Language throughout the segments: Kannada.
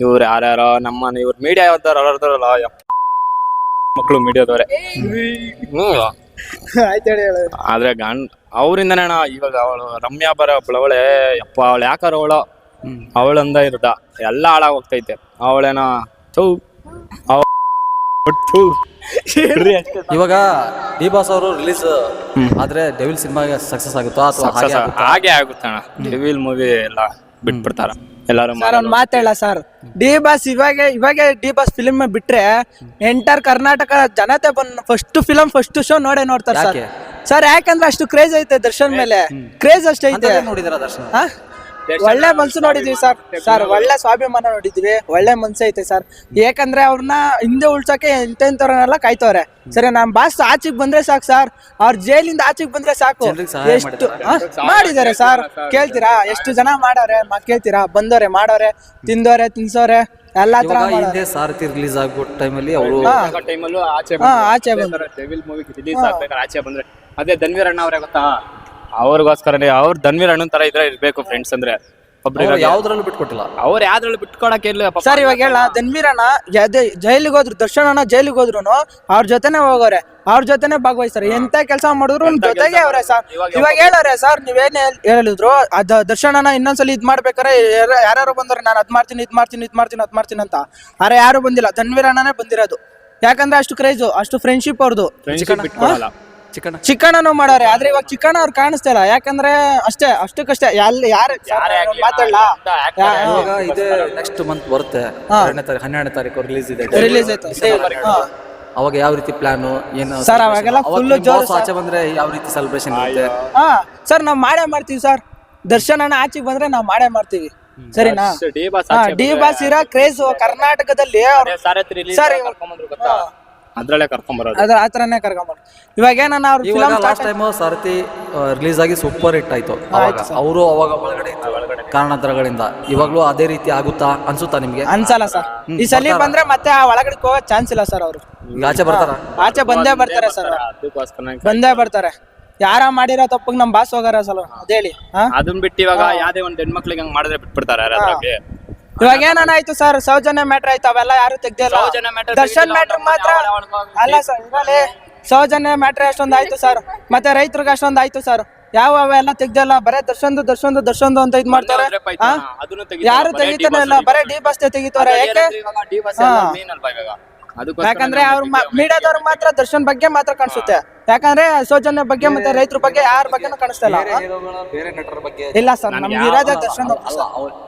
ಇವ್ರು ಯಾರ್ಯಾರೋ ಇವ್ರು ಮೀಡಿಯಾ ಯಾವ್ದಾರಲ್ಲ ಮಕ್ಕಳು ಮೀಡಿಯಾದವ್ರೆ. ಆದ್ರೆ ಅವ್ರಿಂದನೇ ಅಣ್ಣ ಇವಾಗ ಅವಳು ರಮ್ಯಾ ಅವಳೆ ಯಪ್ಪ ಅವಳು ಯಾಕಾರ ಅವಳಂದ ಇರ್ದ ಎಲ್ಲ ಹಾಳಾಗ್ ಹೋಗ್ತೈತೆ. ಅವಳೇನ ಇವಾಗ ಡಿ ಬಾಸ್ ಅವರು ರಿಲೀಸ್ ಆದ್ರೆ ಡೆವಿಲ್ ಸಿನಿಮಾ ಸಕ್ಸಸ್ ಆಗುತ್ತಾ ಅಥವಾ ಹಾಗೆ ಆಗುತ್ತೆ ಅಣ್ಣ. ಡೆವಿಲ್ ಮೂವಿ ಎಲ್ಲ ಬಿಟ್ಬಿಡ್ತಾರ ಎಲ್ಲಾರು. ಸರ್ ಒಂದ್ ಮಾತೇಳ ಸರ್, ಡಿ ಬಾಸ್ ಇವಾಗ ಡಿ ಬಾಸ್ ಫಿಲ್ಮ್ ಬಿಟ್ರೆ ಎಂಟರ್ ಕರ್ನಾಟಕ ಜನತೆ ಬಂದ್ ಫಸ್ಟ್ ಶೋ ನೋಡ್ತಾರೆ ಸರ್. ಸರ್ ಯಾಕಂದ್ರೆ ಅಷ್ಟು ಕ್ರೇಜ್ ಐತೆ ದರ್ಶನ್ ಮೇಲೆ, ಕ್ರೇಜ್ ಅಷ್ಟೈತೆ. ನೋಡಿದಾರ ದರ್ಶನ್? ಒಳ್ಳೆ ಮನ್ಸು ನೋಡಿದ್ವಿ ಸರ್ ಒಳ್ಳೆ ಸ್ವಾಭಿಮಾನ ನೋಡಿದ್ವಿ, ಒಳ್ಳೆ ಮನ್ಸು ಐತೆ ಸರ್. ಯಾಕಂದ್ರೆ ಅವ್ರನ್ನ ಹಿಂದೆ ಉಳ್ಸಕ್ಕೆ ಎಂತೆಂತವ್ರನ್ನೆಲ್ಲ ಕಾಯ್ತವ್ರೆ. ಸರಿ ನಮ್ ಬಾಸ್ ಆಚೆಗ್ ಬಂದ್ರೆ ಸಾಕು ಸರ್, ಅವ್ರ ಜೈಲಿಂದ ಆಚೆಗ್ ಬಂದ್ರೆ ಸಾಕು. ಎಷ್ಟು ಮಾಡಿದಾರೆ ಸರ್ ಕೇಳ್ತೀರಾ? ಎಷ್ಟು ಜನ ಮಾಡವ್ರೆ ಕೇಳ್ತೀರಾ? ಬಂದವ್ರೆ, ಮಾಡವ್ರೆ, ತಿಂದವ್ರೆ, ತಿನ್ಸೋರೆ ಎಲ್ಲಾ ತರ. ಸಾರಥಿ ರಿಲೀಸ್ ಆಗೋ ಟೈಮಲ್ಲಿ ಅವರು ಆಚೆ ಬಂದ್ರೆ ಡೆವಿಲ್ ಮೂವಿ ರಿಲೀಸ್ ಆಗ್ಬೇಕಾದ್ರೆ ಆಚೆ ಬಂದ್ರೆ ಅದೇ ಧನ್ವೀರ್ ಅಣ್ಣ ಅವ್ರೆ ಗೊತ್ತಾ, ಅವ್ರಿಗೋಸ್ಕರನೇ ಅವ್ರು ಧನ್ವೀರ್ ಅಣ್ಣನ್ ತರ ಇರ್ಬೇಕು ಫ್ರೆಂಡ್ಸ್ ಅಂದ್ರೆ. ಯಾವ್ದ್ರಲ್ಲೂ ಬಿಟ್ಕೊಟ್ಟಿಲ್ಲ, ಅವ್ರು ಯಾವ್ದ್ರಲ್ಲೂ ಬಿಟ್ಕೊಡಕ್ ಇಲ್ಲ ಸರ್. ಇವಾಗ ಹೇಳ ಧನ್ವೀರ್ ಅಣ್ಣ ಜೈಲಿಗೆ ಹೋದ್ರು, ದರ್ಶನ್ ಅಣ್ಣ ಜೈಲಿಗೆ ಹೋದ್ರು ಅವ್ರ ಜೊತೆನೆ ಹೋಗೋರೆ, ಅವ್ರ ಜೊತೆನೆ ಭಾಗವಹಿಸ್ತಾರೆ. ಎಂತ ಕೆಲಸ ಮಾಡಿದ್ರು ಜೊತೆಗೆ ಅವ್ರೆ ಸರ್. ಇವಾಗ ಹೇಳೋರೆ ಸರ್, ನೀವೇನ್ ಹೇಳಿದ್ರು ದರ್ಶನ್ ಅಣ್ಣ ಇನ್ನೊಂದ್ಸಲಿ ಇದ್ ಮಾಡ್ಬೇಕಾರೆ ಯಾರು ಬಂದವ್ರೆ, ನಾನು ಅದ್ ಮಾಡ್ತೀನಿ ಅಂತ. ಅರೆ ಯಾರು ಬಂದಿಲ್ಲ, ಧನ್ವೀರ್ ಅಣ್ಣನೇ ಬಂದಿರೋದು. ಯಾಕಂದ್ರೆ ಅಷ್ಟು ಕ್ರೇಜು, ಅಷ್ಟು ಫ್ರೆಂಡ್ಶಿಪ್ ಅವ್ರದ್ದು. ಚಿಕ್ಕಣ್ಣನು ಮಾಡೋರೆ, ಆದ್ರೆ ಇವಾಗ ಚಿಕ್ಕಣ್ಣ ಅವ್ರು ಕಾಣಿಸ್ತಾ ಇಲ್ಲ. ಯಾಕಂದ್ರೆ ಅಷ್ಟಕ್ಕಷ್ಟೇ ಯಾರು ಮಾತಾಡಲ್ಲ. ಇದೆ ನೆಕ್ಸ್ಟ್ ಮಂತ್ ಬರುತ್ತೆ, 12ನೇ ತಾರೀಕು ರಿಲೀಸ್ ಐತೆ. ಅವಾಗ ಯಾವ ರೀತಿ ಪ್ಲಾನ್ ಏನು ಸರ್? ಅವಾಗೆಲ್ಲ ಫುಲ್ ಜೋರು. ಆಚೆ ಬಂದ್ರೆ ಯಾವ ರೀತಿ ಸೆಲೆಬ್ರೇಷನ್ ಇರುತ್ತೆ? ಸರ್ ನಾವ್ ಮಾಡೇ ಮಾಡ್ತೀವಿ ಸರ್. ದರ್ಶನ್ ಅಣ್ಣ ಆಚೆಗೆ ಬಂದ್ರೆ ನಾವ್ ಮಾಡೇ ಮಾಡ್ತೀವಿ, ಸರಿನಾ? ಡಿ ಬಾಸ್ ಇರೋ ಕ್ರೇಜ್ ಕರ್ನಾಟಕದಲ್ಲಿ ಸರ್ ಅದ್ರಲ್ಲೇ ಕರ್ಕೊಂಬರೋದು, ಆತರನೇ ಕರ್ಕೊಂಬರೋದು. ಇವಾಗ ಏನನ್ನ ಅವ್ರು ಲಾಸ್ಟ್ ಟೈಮ್ ಸಾರಥಿ ರಿಲೀಸ್ ಆಗಿ ಸೂಪರ್ ಹಿಟ್ ಆಯ್ತು. ಅವರು ಅವಾಗ ಒಳಗಡೆ ಕಾರಣಾಂತರಗಳಿಂದ. ಇವಾಗ್ಲೂ ಅದೇ ರೀತಿ ಆಗುತ್ತಾ ಅನ್ಸುತ್ತಾ ನಿಮ್ಗೆ? ಅನ್ಸಲ್ಲ ಸರ್. ಈ ಸಲ ಬಂದ್ರೆ ಮತ್ತೆ ಆ ಒಳಗಡೆ ಹೋಗೋ ಚಾನ್ಸ್ ಇಲ್ಲ ಸರ್. ಅವರು ಆಚೆ ಬರ್ತಾರ? ಆಚೆ ಬಂದೇ ಬರ್ತಾರೆ ಸರ್, ಬಂದೇ ಬರ್ತಾರೆ. ಯಾರ ಮಾಡಿರೋ ತಪ್ಪಿಗೆ ನಮ್ ಬಾಸ್ ಹೋಗಾರ ಸಲ ಅದೇಳಿ. ಅದನ್ ಬಿಟ್ಟು ಇವಾಗ ಯಾವ್ದೇ ಒಂದ್ ಹೆಣ್ಮಕ್ಳಿಗೆ ಹಂಗ್ ಮಾಡಿದ್ರೆ ಬಿಟ್ಬಿಡ್ತಾರೆ. ಇವಾಗ ಏನಾಯ್ತು ಸರ್, ಸೌಜನ್ಯ ಮ್ಯಾಟ್ರ್ ಆಯ್ತು, ಅವೆಲ್ಲ ಯಾರು ತೆಗ್ದಿಲ್ಲ. ದರ್ಶನ್ ಮ್ಯಾಟ್ರ್ ಮಾತ್ರ ಅಲ್ಲ ಸರ್. ಸೌಜನ್ಯ ಮ್ಯಾಟ್ರ್ ಅಷ್ಟೊಂದು ಆಯ್ತು ಸರ್, ಮತ್ತೆ ರೈತರಿಗೆ ಅಷ್ಟೊಂದು ಆಯ್ತು ಸರ್. ಯಾವ ಅವೆಲ್ಲ ತೆಗ್ದಿಲ್ಲ, ಬರೇ ದರ್ಶನ್ದು ಅಂತ ಇದ್ ಮಾಡ್ತಾರೆ. ಯಾರು ತೆಗಿತಾನೆ ಇಲ್ಲ, ಬರೇ ಡಿ ಬಾಸ್ ತೆಗಿತಾರೆ. ಯಾಕಂದ್ರೆ ಅವ್ರ ಮೀಡಿಯಾದವ್ರಿಗೆ ಮಾತ್ರ ದರ್ಶನ್ ಬಗ್ಗೆ ಮಾತ್ರ ಕಾಣಿಸುತ್ತೆ. ಯಾಕಂದ್ರೆ ಸೌಜನ್ಯ ಬಗ್ಗೆ ಮತ್ತೆ ರೈತರ ಬಗ್ಗೆ ಯಾರ ಬಗ್ಗೆನೂ ಕಾಣಿಸ್ತಾ ಇಲ್ಲ. ಬೇರೆ ನಟರ ಬಗ್ಗೆ ಇಲ್ಲ ಸರ್, ನಮ್ಗೆ ಇರೋದೇ ದರ್ಶನ್.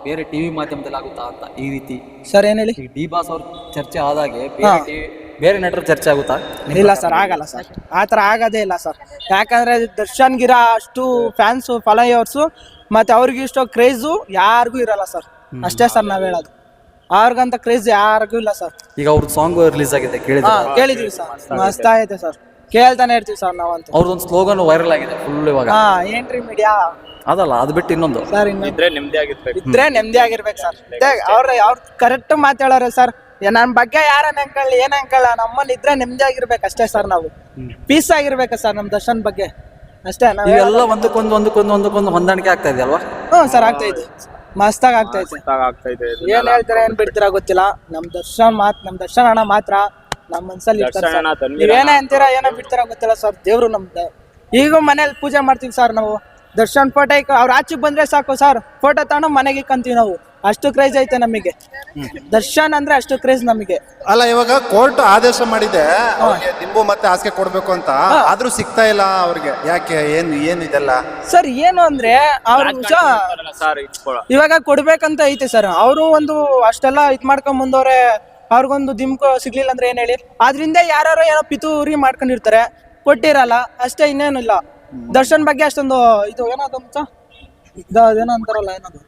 ಬೇರೆ ಟಿವಿ ಮಾಧ್ಯಮದಲ್ಲಿ ಆಗುತ್ತಾ ಅಂತ ಈ ರೀತಿ ಸರ್? ಏನ್ ಹೇಳಿ? ಡಿ ಬಾಸ್ ಅವ್ರ ಚರ್ಚೆ ಆದಾಗೆ ಬೇರೆ ನಟರ ಚರ್ಚೆ ಆಗುತ್ತಾ? ಇಲ್ಲ ಸರ್, ಆಗಲ್ಲ ಸರ್, ಆತರ ಆಗೋದೇ ಇಲ್ಲ ಸರ್. ಯಾಕಂದ್ರೆ ದರ್ಶನ್ಗಿರೋ ಅಷ್ಟು ಫ್ಯಾನ್ಸು, ಫಾಲೋವರ್ಸು ಮತ್ತೆ ಅವ್ರಿಗೆ ಇಷ್ಟೋ ಕ್ರೇಜು ಯಾರಿಗೂ ಇರಲ್ಲ ಸರ್. ಅಷ್ಟೇ ಸರ್ ನಾವ್ ಹೇಳೋದು. ಅವ್ರಿಗಂತ ಕ್ರೇಜ್ ಯಾರಿಗೂ ಇಲ್ಲ ಸರ್. ಈಗ ಅವ್ರ ಸಾಂಗ್ ರಿಲೀಸ್ ಆಗಿದೆ, ಕೇಳಿದೀವಿ ಸರ್, ಮಸ್ತ್ ಆಗೈತೆ ಸರ್, ಕೇಳ್ತಾನೆ ಇರ್ತೀವಿ ಸರ್ ನಾವಂತ. ಅವ್ರದೊಂದು ಸ್ಲೋಗನ್ ವೈರಲ್ ಆಗಿದೆ ಫುಲ್ ಇವಾಗ. ಏನ್ರಿ ಮೀಡಿಯಾ ಅದಲ್ಲ, ಅದು ಬಿಟ್ಟು ಇನ್ನೊಂದು ಸರ್, ಇದ್ರೆ ನೆಮ್ಮದಿ ಆಗಿರ್ಬೇಕು ಸರ್. ಅವ್ರ ಕರೆಕ್ಟ್ ಮಾತಾಡೋರು ಸರ್. ನನ್ ಬಗ್ಗೆ ಯಾರನ್ನ ಅನ್ಕೊಳ್ಳಿ ಏನ್ ಅನ್ಕೊಳ್ಳ, ನಮ್ಮಲ್ಲಿ ಇದ್ರೆ ನೆಮ್ಮದಿ ಆಗಿರ್ಬೇಕು ಅಷ್ಟೇ ಸರ್. ನಾವು ಪೀಸ್ ಆಗಿರ್ಬೇಕು ಸರ್ ನಮ್ ದರ್ಶನ್ ಬಗ್ಗೆ ಅಷ್ಟೇ. ಇವೆಲ್ಲ ಒಂದಕ್ಕೊಂದು ಹೊಂದಾಣಿಕೆ ಆಗ್ತಾ ಇದೆ ಅಲ್ವಾ? ಸರ್ ಆಗ್ತಾ ಇದೆ, ಮಸ್ತಾಗ್ ಆಗ್ತೈತೆ. ಏನ್ ಹೇಳ್ತೀರಾ ಏನ್ ಬಿಡ್ತೀರಾ ಗೊತ್ತಿಲ್ಲ. ನಮ್ ದರ್ಶನ್ ಅಣ್ಣ ಮಾತ್ರ ನಮ್ ಮನ್ಸಲ್ಲಿ ಏನೇ ಅಂತೀರಾ ಏನೋ ಬಿಡ್ತೀರಾ ಗೊತ್ತಿಲ್ಲ ಸರ್. ದೇವ್ರು ನಮ್ದು. ಈಗ ಮನೇಲಿ ಪೂಜೆ ಮಾಡ್ತೀವಿ ಸರ್ ನಾವು. ದರ್ಶನ್ ಫೋಟೋ ಅವ್ರ ಆಚೆಗೆ ಬಂದ್ರೆ ಸಾಕು ಸರ್, ಫೋಟೋ ತಗೊಂಡು ಮನೆಗೆ ಇಕ್ಕಂತೀವಿ ನಾವು. ಅಷ್ಟು ಕ್ರೇಜ್ ಐತೆ ನಮಗೆ, ದರ್ಶನ್ ಅಂದ್ರೆ ಅಷ್ಟು ಕ್ರೇಜ್ ನಮಗೆ. ಅಲ್ಲ, ಇವಾಗ ಕೋರ್ಟ್ ಆದೇಶ ಮಾಡಿದೆ ದಿಂಬು ಮತ್ತೆ ಹಾಸಿಗೆ ಕೊಡ್ಬೇಕು ಅಂತ, ಆದ್ರೂ ಸಿಗ್ತಾ ಇಲ್ಲ ಅವ್ರಿಗೆ. ಯಾಕೆ? ಏನ್ ಇದೆಲ್ಲ ಸರ್? ಏನು ಅಂದ್ರೆ ಇವಾಗ ಕೊಡ್ಬೇಕಂತ ಐತೆ ಸರ್. ಅವರು ಒಂದು ಅಷ್ಟೆಲ್ಲ ಇದ್ ಮಾಡ್ಕೊಂಡ್ ಬಂದವ್ರೆ, ಅವ್ರಿಗೊಂದು ದಿಂಬು ಸಿಗ್ಲಿಲ್ಲ ಅಂದ್ರೆ ಏನ್ ಹೇಳಿ? ಅದ್ರಿಂದ ಯಾರು ಏನೋ ಪಿತೂರಿ ಮಾಡ್ಕೊಂಡಿರ್ತಾರೆ, ಕೊಟ್ಟಿರಲ್ಲ ಅಷ್ಟೇ, ಇನ್ನೇನಿಲ್ಲ. ದರ್ಶನ್ ಬಗ್ಗೆ ಅಷ್ಟೊಂದು ಇದು ಏನೋ ಅಂತಾರಲ್ಲ, ಏನದು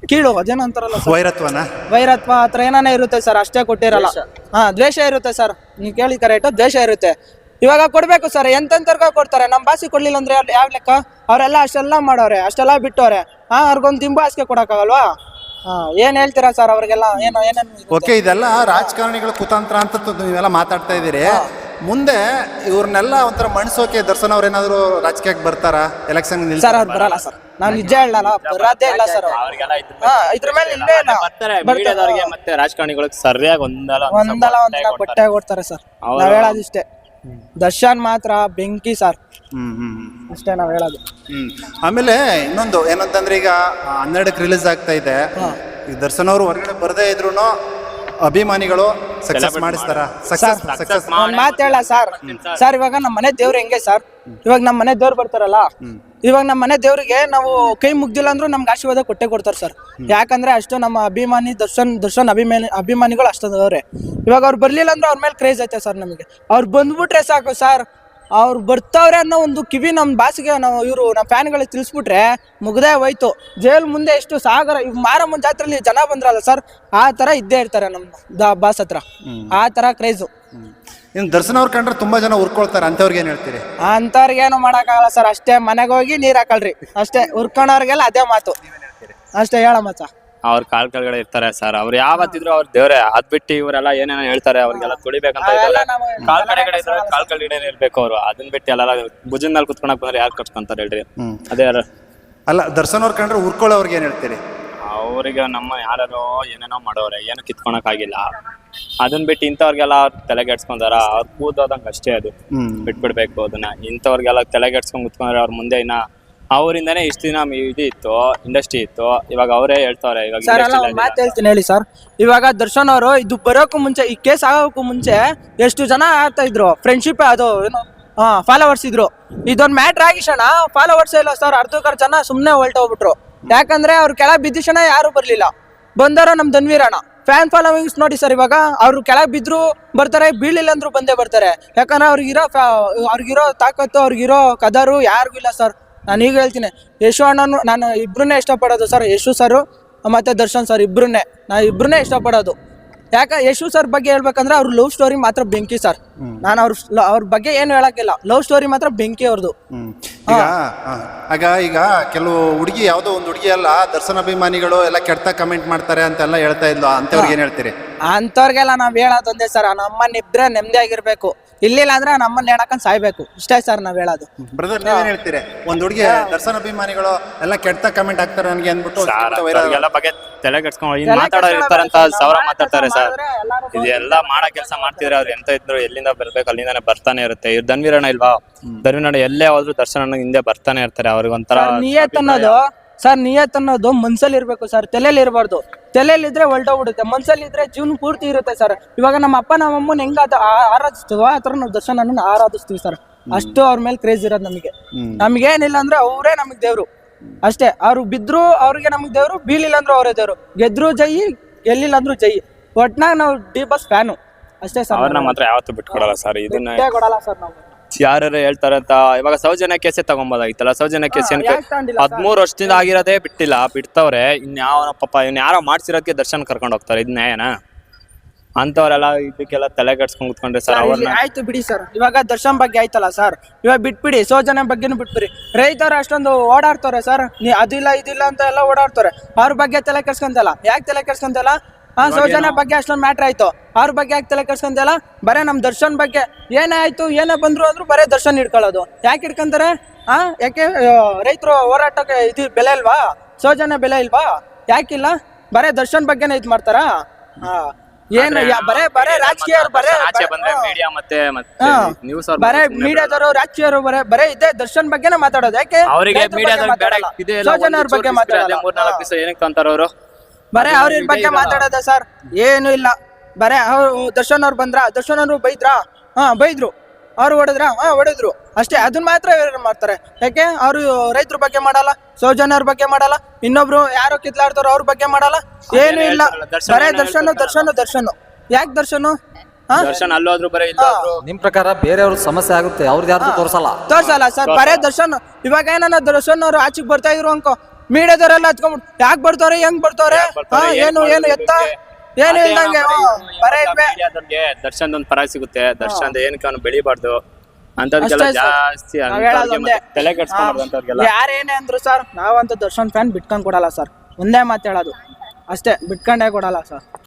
ಕೀಳು ಅದೇನೋ ಅಂತಾರಲ್ಲ, ವೈರತ್ವ ಆತರ ಏನಾನ ಇರುತ್ತೆ ಸರ್. ಅಷ್ಟೇ ಕೊಟ್ಟಿರಲ್ಲ. ದ್ವೇಷ ಇರುತ್ತೆ ಸರ್, ನೀವು ಕೇಳಿ ಕರೆಕ್ಟ್, ದ್ವೇಷ ಇರುತ್ತೆ. ಇವಾಗ ಕೊಡ್ಬೇಕು ಸರ್, ಎಂತೆಂತರ್ಗ ಕೊಡ್ತಾರೆ. ನಮ್ ಬಾಸಿ ಕೊಡ್ಲಿಲ್ಲ ಅಂದ್ರೆ ಯಾವ ಲೆಕ್ಕ? ಅವರೆಲ್ಲ ಅಷ್ಟೆಲ್ಲ ಮಾಡೋರೆ, ಅಷ್ಟೆಲ್ಲ ಬಿಟ್ಟವ್ರೆ. ಅವ್ರಿಗೊಂದು ದಿಂಬು ಹಾಸಿಗೆ ಕೊಡಕ್ಕಾಗಲ್ವಾ? ಏನ್ ಹೇಳ್ತೀರಾ ಸರ್ ಅವ್ರಿಗೆಲ್ಲ? ಏನೇನು ಓಕೆ, ಇದೆಲ್ಲ ರಾಜಕಾರಣಿಗಳ ಕುತಂತ್ರ ಅಂತ ನೀವೆಲ್ಲ ಮಾತಾಡ್ತಾ ಇದೀರಿ. ಮುಂದೆ ಇವ್ರನ್ನೆಲ್ಲ ಒಂಥರ ಮಣಿಸೋಕೆ ದರ್ಶನ್ ಅವ್ರೇನಾದ್ರು ರಾಜಕೀಯಕ್ಕೆ ಬರ್ತಾರಾ ಎಲೆಕ್ಷನ್ ಸರ್ ಅವ್ರು ಬರಲ್ಲ ಸರ್, ನಾವ್ ನಿಜ ಹೇಳಲ್ಲ, ಬರೋದೇ ಇಲ್ಲ ಸರ್ ಅವ್ರು. ಅವ್ರಿಗೆಲ್ಲ ಇದ್ರ ಮೇಲೆ ಇಲ್ಲೇ ಇಲ್ಲ. ಬರ್ತಾರೆ ಮೀಡಿಯಾದವ್ರಿಗೆ ಮತ್ತೆ ರಾಜಕಾರಣಿಗಳಿಗೆ ಸರಿಯಾಗಿ ಒಂದಲ್ಲ ಒಂದಿನ ಬಟ್ಟೆ ಕೊಡ್ತಾರೆ ಸರ್. ನಾವ್ ಹೇಳೋದಿಷ್ಟೇ, ದರ್ಶನ್ ಮಾತ್ರ ಬೆಂಕಿ ಸರ್, ಅಷ್ಟೇ ನಾವ್ ಹೇಳೋದು. ಆಮೇಲೆ ಇನ್ನೊಂದು ಏನಂತಂದ್ರೆ ಈಗ 12ಕ್ಕೆ ರಿಲೀಸ್ ಆಗ್ತಾ ಇದೆ. ಈ ದರ್ಶನ್ ಅವರು ಹೊರಗಡೆ ಬರದೇ ಇದ್ರು ಅಭಿಮಾನಿಗಳು ಸಕ್ಸಸ್ ಮಾಡಿಸ್ತಾರ? ಸಕ್ಸಸ್ ಒಂದ್ ಮಾತು ಹೇಳ ಸರ್, ಇವಾಗ ನಮ್ಮ ಮನೆ ದೇವ್ರು ಹೆಂಗೆ ಸರ್, ಇವಾಗ ನಮ್ಮ ಮನೆ ದೇವ್ರು ಬರ್ತಾರಲ್ಲ, ಇವಾಗ ನಮ್ಮ ಮನೆ ದೇವ್ರಿಗೆ ನಾವು ಕೈ ಮುಗ್ದಿಲ್ಲ ಅಂದ್ರೂ ನಮ್ಗೆ ಆಶೀರ್ವಾದ ಕೊಟ್ಟೆ ಕೊಡ್ತಾರೆ ಸರ್. ಯಾಕಂದ್ರೆ ಅಷ್ಟು ನಮ್ಮ ಅಭಿಮಾನಿ ದರ್ಶನ್ ಅಭಿಮಾನಿಗಳು ಅಷ್ಟದವ್ರೆ. ಇವಾಗ ಅವ್ರು ಬರ್ಲಿಲ್ಲ ಅಂದ್ರೆ ಅವ್ರ ಮೇಲೆ ಕ್ರೇಜ್ ಐತೆ ಸರ್ ನಮಗೆ. ಅವ್ರು ಬಂದ್ಬಿಟ್ರೆ ಸಾಕು ಸರ್, ಅವ್ರು ಬರ್ತಾವ್ರೆ ಅನ್ನೋ ಒಂದು ಕಿವಿ ನಮ್ಮ ಬಾಸಿಗೆ ನಾವು ಇವರು ನಮ್ಮ ಫ್ಯಾನ್ಗಳಿಗೆ ತಿಳಿಸ್ಬಿಟ್ರೆ ಮುಗ್ದೇ ಹೋಯ್ತು. ಜೈಲ್ ಮುಂದೆ ಎಷ್ಟು ಸಾಗರ, ಈಗ ಮಾರಮ್ಮನ ಜಾತ್ರೆಯಲ್ಲಿ ಜನ ಬಂದ್ರಲ್ಲ ಸರ್, ಆ ತರ ಇದ್ದೇ ಇರ್ತಾರೆ ನಮ್ಮ ಬಾಸ್ ಹತ್ರ, ಆ ತರ ಕ್ರೇಜು. ಇನ್ನು ದರ್ಶನ್ ಅವ್ರು ಕಂಡ್ರೆ ತುಂಬಾ ಜನ ಉರ್ಕೊಳ್ತಾರೆ, ಅಂತವ್ರಿಗೆ ಏನ್ ಹೇಳ್ತೀರಿ? ಅಂತವ್ರಿಗೆ ಏನು ಮಾಡಕ್ಕಾಗಲ್ಲ ಸರ್, ಅಷ್ಟೇ ಮನೆಗೆ ಹೋಗಿ ನೀರ್ ಹಾಕಳ್ರಿ ಅಷ್ಟೇ. ಉರ್ಕೊಂಡವ್ರಿಗೆಲ್ಲ ಅದೇ ಮಾತು ಅಷ್ಟೇ, ಹೇಳ ಮಚ್ಚ. ಅವ್ರ ಕಾಲ್ ಕೆಳಗಡೆ ಇರ್ತಾರೆ ಸರ್, ಅವ್ರು ಯಾವತ್ತಿದ್ರು ಅವ್ರ ದೇವ್ರೆ. ಅದ್ ಬಿಟ್ಟು ಇವರೆಲ್ಲ ಏನೇನೋ ಹೇಳ್ತಾರೆ, ಅವ್ರಿಗೆಲ್ಲ ತುಳಿಬೇಕಂತ ಇದ್ದಾರೆ. ಕಾಲ್ ಕೆಳಗಡೆ ಇದ್ರೆ ಕಾಲ್ ಕೆಳಗಡೆ ಇರ್ಬೇಕು ಅವ್ರು. ಅದನ್ನ ಬಿಟ್ಟು ಎಲ್ಲ ಭುಜದ ಮೇಲೆ ಕುತ್ಕೊಳಕ್ ಬಂದ್ರೆ ಯಾರು ಕಟ್ಕೊಂತಾರೆ ಹೇಳ್ರಿ? ಅದೇ ಅಲ್ಲ, ದರ್ಶನ್ ಅವ್ರ ಕಂಡ್ರೆ ಉರ್ಕೊಳ್ಳೋರ್ಗೆ ಏನ್ ಹೇಳ್ತೀರಿ? ಅವ್ರಿಗೆ ನಮ್ಮ ಯಾರೋ ಏನೇನೋ ಮಾಡೋರೆ, ಏನು ಕಿತ್ಕೊಳಕ್ ಆಗಿಲ್ಲ. ಅದನ್ನ ಬಿಟ್ಟು ಇಂಥವ್ರಿಗೆಲ್ಲ ಅವ್ರು ತಲೆಗೆಡ್ಸ್ಕೊಂಡಾರ, ಅವ್ರು ಕೂದೋದಂಗ ಅಷ್ಟೇ, ಅದು ಬಿಟ್ಬಿಡ್ಬೇಕು ಅದನ್ನ. ಇಂಥವ್ರಿಗೆಲ್ಲ ತಲೆಗೆಡ್ಸ್ಕೊಂಡ್ ಕುತ್ಕೊಂಡ್ರೆ ಅವ್ರ ಮುಂದೆ ಇನ್ನ ಅವರಿಂದಾನೇ ಇಷ್ಟ ದಿನ ಇದು ಇತ್ತು, ಇಂಡಸ್ಟ್ರಿ ಇತ್ತು. ಇವಾಗ ಅವರೇ ಹೇಳ್ತಾವ್ರೆ ಇವಾಗ ಸರ್ ಎಲ್ಲ ಮಾತು ಹೇಳ್ತೀನಿ ಹೇಳಿ ಸರ್. ಇವಾಗ ದರ್ಶನ್ ಅವರು ಇದು ಬರೋಕ್ಕೂ ಮುಂಚೆ, ಈ ಕೇಸ್ ಆಗೋಕ್ಕೂ ಮುಂಚೆ ಎಷ್ಟು ಜನ ಆಗ್ತಾ ಇದ್ರು, ಫ್ರೆಂಡ್ಶಿಪ್ ಅದು ಏನು ಫಾಲೋವರ್ಸ್ ಇದ್ರು. ಇದೊಂದು ಮ್ಯಾಟ್ರ್ ಆಗಿಸೋಣ, ಫಾಲೋವರ್ಸ್ ಇಲ್ಲ ಸರ್, ಅರ್ಧಕರ್ ಜನ ಸುಮ್ಮನೆ ಹೊಲ್ಟೋಗ್ಬಿಟ್ರು. ಯಾಕಂದ್ರೆ ಅವ್ರು ಕೆಳಗೆ ಬಿದ್ದಿಸೋಣ ಯಾರು ಬರ್ಲಿಲ್ಲ. ಬಂದಾರ ನಮ್ ಧನ್ವೀರಣ್ಣ ಫ್ಯಾನ್ ಫಾಲೋವಿಂಗ್ಸ್ ನೋಡಿ ಸರ್. ಇವಾಗ ಅವ್ರು ಕೆಳಗೆ ಬಿದ್ರು ಬರ್ತಾರೆ, ಬೀಳಿಲ್ಲ ಅಂದ್ರು ಬಂದೇ ಬರ್ತಾರೆ. ಯಾಕಂದ್ರೆ ಅವ್ರಿಗಿರೋ ತಾಕತ್ತು, ಅವ್ರಿಗಿರೋ ಕದರು ಯಾರಿಗೂ ಇಲ್ಲ ಸರ್. ನಾನು ಈಗ ಹೇಳ್ತೀನಿ, ಯಶು ಅಣ್ಣನು ನಾನು ಇಬ್ರನ್ನೇ ಇಷ್ಟಪಡೋದು ಸರ್. ಯಶು ಸರ್ ಮತ್ತೆ ದರ್ಶನ್ ಸರ್ ಇಬ್ರನ್ನೇ ಇಷ್ಟಪಡೋದು. ಯಶು ಸರ್ ಬಗ್ಗೆ ಹೇಳ್ಬೇಕಂದ್ರೆ ಅವ್ರ ಲವ್ ಸ್ಟೋರಿ ಮಾತ್ರ ಬೆಂಕಿ ಸರ್. ನಾನು ಅವ್ರ ಬಗ್ಗೆ ಏನು ಹೇಳಕ್ಕಿಲ್ಲ, ಲವ್ ಸ್ಟೋರಿ ಮಾತ್ರ ಬೆಂಕಿ ಅವ್ರದ್ದು. ಈಗ ಕೆಲವು ಹುಡುಗಿ, ಯಾವುದೋ ಒಂದು ಹುಡುಗಿ ಅಲ್ಲ, ದರ್ಶನ್ ಅಭಿಮಾನಿಗಳು ಎಲ್ಲ ಕೆಟ್ಟ ಕಮೆಂಟ್ ಮಾಡ್ತಾರೆ ಅಂತೆಲ್ಲ ಹೇಳ್ತಾ ಇದ್ಲು, ಅಂತವ್ರಿಗೆ ಏನ್ ಹೇಳ್ತೀರಿ? ಅಂತವ್ರಿಗೆಲ್ಲ ನಾವ್ ಹೇಳೋದೊಂದೇ ಸರ್, ನಮ್ಮನ್ನ ಇಬ್ರೆ ನೆಮ್ಮದಿ ಆಗಿರ್ಬೇಕು, ಇಲ್ಲಿಲ್ಲ ಅಂದ್ರೆ ನಮ್ಮನ್ನ ಹೇಳಕಂತ ಸಾಯ್ಬೇಕು, ಇಷ್ಟೇ ಸರ್ ನಾವ್ ಹೇಳೋದು. ಬ್ರದರ್, ನೀವೇನ್ ಹೇಳ್ತೀರಿ? ಒಂದ್ ಹುಡುಗಿ ದರ್ಶನ್ ಅಭಿಮಾನಿಗಳು ಎಲ್ಲ ಕೆಟ್ಟ ಕಮೆಂಟ್ ಹಾಕ್ತಾರೆ ನನಗೆ ಅಂದ್ಬಿಟ್ಟು ಎಲ್ಲ ಬಗ್ಗೆ ತಲೆಗೆಡ್ಸ್ಕೊಂಡು ಮಾತಾಡೋರು ಇರ್ತಾರಂತ ಸಾವಿರ ಮಾತಾಡ್ತಾರೆ ಸರ್. ಇದೆಲ್ಲ ಮಾಡೋ ಕೆಲಸ ಮಾಡ್ತಿದ್ರೆ ಅವ್ರು ಎಂತ ಇದ್ರು ಎಲ್ಲಿಂದ ಬರ್ಬೇಕು ಅಲ್ಲಿಂದಾನೆ ಬರ್ತಾನೆ ಇರುತ್ತೆ. ಇವ್ರು ಧನ್ವೀರಣ್ಣ ಇಲ್ವಾ, ಧನ್ವೀರಣ್ಣ ಎಲ್ಲೇ ಹೋದ್ರು ದರ್ಶನ ಹಿಂದೆ ಬರ್ತಾನೆ ಇರ್ತಾರೆ. ಅವ್ರಿಗೊಂಥರ ನಿಯತ್ ಅನ್ನೋದು ಮನ್ಸಲ್ಲಿ ಇರ್ಬೇಕು ಸರ್, ತಲೆಯಲ್ಲಿ ಇರಬಾರ್ದು. ತಲೆಯಲ್ಲಿ ಇದ್ರೆ ಹೊಲ್ಟೋಗ್ಬಿಡುತ್ತೆ, ಮನ್ಸಲ್ಲಿ ಇದ್ರೆ ಜೀವನ ಪೂರ್ತಿ ಇರುತ್ತೆ ಸರ್. ಇವಾಗ ನಮ್ಮ ಅಪ್ಪ ನಮ್ಮಮ್ಮನ ಹೆಂಗ ಆರಾಧಿಸ್ತೀವೋ ಆ ತರ ನಾವು ದರ್ಶನ ಆರಾಧಿಸ್ತೀವಿ ಸರ್. ಅಷ್ಟು ಅವ್ರ ಮೇಲೆ ಕ್ರೇಜ್ ಇರೋದು ನಮಗೆ. ನಮ್ಗೇನಿಲ್ಲ ಅಂದ್ರೆ ಅವರೇ ನಮಗ್ ದೇವ್ರು ಅಷ್ಟೇ. ಅವ್ರು ಬಿದ್ರು ಅವ್ರಿಗೆ ನಮಗ್ ದೇವ್ರು, ಬೀಳಿಲ್ಲ ಅಂದ್ರು ಅವರೇ ದೇವ್ರು. ಗೆದ್ರು ಜೈ, ಗೆಲ್ಲಿಲ್ಲ ಅಂದ್ರು ಜೈ. ಒಟ್ನಾಗ ನಾವು ಡಿ ಬಸ್ ಫ್ಯಾನು ಅಷ್ಟೇ ಸರ್. ಅವ್ರನ್ನ ಮಾತ್ರ ಯಾವತ್ತೂ ಬಿಟ್ಕೊಡಲ್ಲ ಸರ್. ಇದನ್ನ ಕೊಡಲ್ಲ ಸರ್ ನಾವು. ಯಾರು ಹೇಳ್ತಾರೆ ಅಂತ ಇವಾಗ ಸೌಜನ್ಯ ಕೇಸೇ ತಗೊಂಬೋದಾಗಿತ್ತಲ್ಲ. ಸೌಜನ್ಯ ಕೇಸ್ 13 ವರ್ಷದಿಂದ ಆಗಿರೋದೇ ಬಿಡ್ತವ್ರೆ. ಇವ್ನ ಯಾರೋ ಮಾಡ್ಸಿರೋದಕ್ಕೆ ದರ್ಶನ್ ಕರ್ಕೊಂಡು ಹೋಗ್ತಾರೆ. ಇದ್ ನ್ಯಾಯನಾ? ಅಂತವ್ರೆಲ್ಲ ಇದಕ್ಕೆಲ್ಲ ತಲೆಗೆಡ್ಸ್ಕೊಂಡ್ ಕುತ್ಕೊಂಡ್ರೆ ಸರ್ ಅವ್ರನ್ನ. ಆಯ್ತು ಬಿಡಿ ಸರ್, ಇವಾಗ ದರ್ಶನ್ ಬಗ್ಗೆ ಆಯ್ತಲ್ಲ ಸರ್, ಇವಾಗ ಬಿಟ್ಬಿಡಿ. ಸೌಜನ್ಯ ಬಗ್ಗೆನೂ ಬಿಟ್ಬಿಡಿ. ರೈತರು ಅಷ್ಟೊಂದು ಓಡಾಡ್ತಾರೆ ಸರ್, ಅದಿಲ್ಲ ಇದಿಲ್ಲ ಅಂತ ಎಲ್ಲ ಓಡಾಡ್ತಾರೆ. ಅವ್ರ ಬಗ್ಗೆ ತಲೆ ಕೆಡ್ಸ್ಕೊಂತಲ್ಲ. ಯಾಕೆ ತಲೆ ಕೆಡ್ಸ್ಕೊಂತಲ್ಲ? ಸೌಜನ್ಯ ಬಗ್ಗೆ ಅಷ್ಟೊಂದು ಮ್ಯಾಟ್ರ್ ಆಯ್ತು, ಅವ್ರ ಬಗ್ಗೆ ಯಾಕೆ ತಲೆ ಕೆಡ್ಸ್ಕೊಂತಲ್ಲ? ಬರೇ ನಮ್ ದರ್ಶನ್ ಬಗ್ಗೆ ಏನೇ ಆಯ್ತು ಏನೇ ಬಂದ್ರು ಅಂದ್ರು ಬರೇ ದರ್ಶನ್ ಹಿಡ್ಕೊಳ್ಳೋದು. ಯಾಕೆ ಹಿಡ್ಕೊಂತಾರೆ? ಯಾಕೆ ರೈತರು ಹೋರಾಟಕ್ಕೆ ಇದು ಬೆಲೆ ಇಲ್ವಾ? ಸೌಜನ್ಯ ಬೆಲೆ ಇಲ್ವಾ? ಯಾಕಿಲ್ಲ? ಬರೇ ದರ್ಶನ್ ಬಗ್ಗೆನೇ ಇದ್ ಮಾಡ್ತಾರಾ? ಏನು ಬರೇ ರಾಜಕೀಯರು ಬರೇ ಮೀಡಿಯಾದವರು ರಾಜಕೀಯರು ಬರೇ ಇದೇ ದರ್ಶನ್ ಬಗ್ಗೆನೇ ಮಾತಾಡೋದು. ಯಾಕೆ ಸೌಜನ್ಯ ಅವ್ರ ಬಗ್ಗೆ ಮಾತಾಡೋದು? ಬರೇ ಅವ್ರ ಬಗ್ಗೆ ಮಾತಾಡೋದ ಸರ್? ಏನು ಇಲ್ಲ. ಬರೇ ದರ್ಶನ್ ಅವ್ರು ಬಂದ್ರ, ದರ್ಶನ್ ಅವ್ರು ಬೈದ್ರು, ಅವ್ರು ಹೊಡೆದ್ರು ಅಷ್ಟೇ. ಅದನ್ನ ಮಾತ್ರ ಮಾಡ್ತಾರೆ. ಯಾಕೆ ಅವ್ರು ರೈತರ ಬಗ್ಗೆ ಮಾಡಲ್ಲ, ಸೌಜನ್ಯ ಅವ್ರ ಬಗ್ಗೆ ಮಾಡಲ್ಲ, ಇನ್ನೊಬ್ರು ಯಾರೋ ಕಿತ್ಲಾಡ್ತಾರೋ ಅವ್ರ ಬಗ್ಗೆ ಮಾಡಲ್ಲ. ಏನು ಇಲ್ಲ, ಬರೇ ದರ್ಶನ್. ಯಾಕೆ ದರ್ಶನ್ ಅಲ್ಲೋದ್ರು ಬರೇ ಇಲ್ಲ. ನಿಮ್ ಪ್ರಕಾರ ಬೇರೆಯವ್ರ ಸಮಸ್ಯೆ ಆಗುತ್ತೆ, ಅವ್ರದ್ದು ಯಾರು ತೋರ್ಸಲ್ಲ ಸರ್. ಬರೇ ದರ್ಶನ್. ಇವಾಗ ಏನ ದರ್ಶನ್ ಅವ್ರು ಆಚೆಗೆ ಬರ್ತಾ ಇದ್ರು ಅನ್ಕೋ, ಮೀಡಿಯಾದವರೆಲ್ಲ ಹತ್ಕೊಂಡ್ಬಿಟ್ಟು ಯಾಕೆ ಬರ್ತಾವ್ರೆ, ಹೆಂಗ್ ಬರ್ತಾವ್ರೆ, ಏನು ಎತ್ತ ಏನು ಇಲ್ದಂಗೆ ಬರೇ ದರ್ಶನ್ ಒಂದ್ ಪರ ಸಿಗುತ್ತೆ. ದರ್ಶನ್ ಏನಕ್ಕೆ ಅವ್ನು ಬೆಳಿಬಾರ್ದು ಅಂತದ್ಗೆಲ್ಲ ಜಾಸ್ತಿ ತಲೆ ಕೆಡ್ಸ್ಕೊಂಡ್ಬಾರ್ದು. ಯಾರೇನೇ ಅಂದ್ರು ಸರ್, ನಾವಂತೂ ದರ್ಶನ್ ಫ್ಯಾನ್ ಬಿಟ್ಕೊಂಡ್ ಕೊಡಲ್ಲ ಸರ್. ಒಂದೇ ಮಾತು ಹೇಳೋದು ಅಷ್ಟೇ, ಬಿಟ್ಕೊಂಡೇ ಕೊಡಲ್ಲ ಸರ್.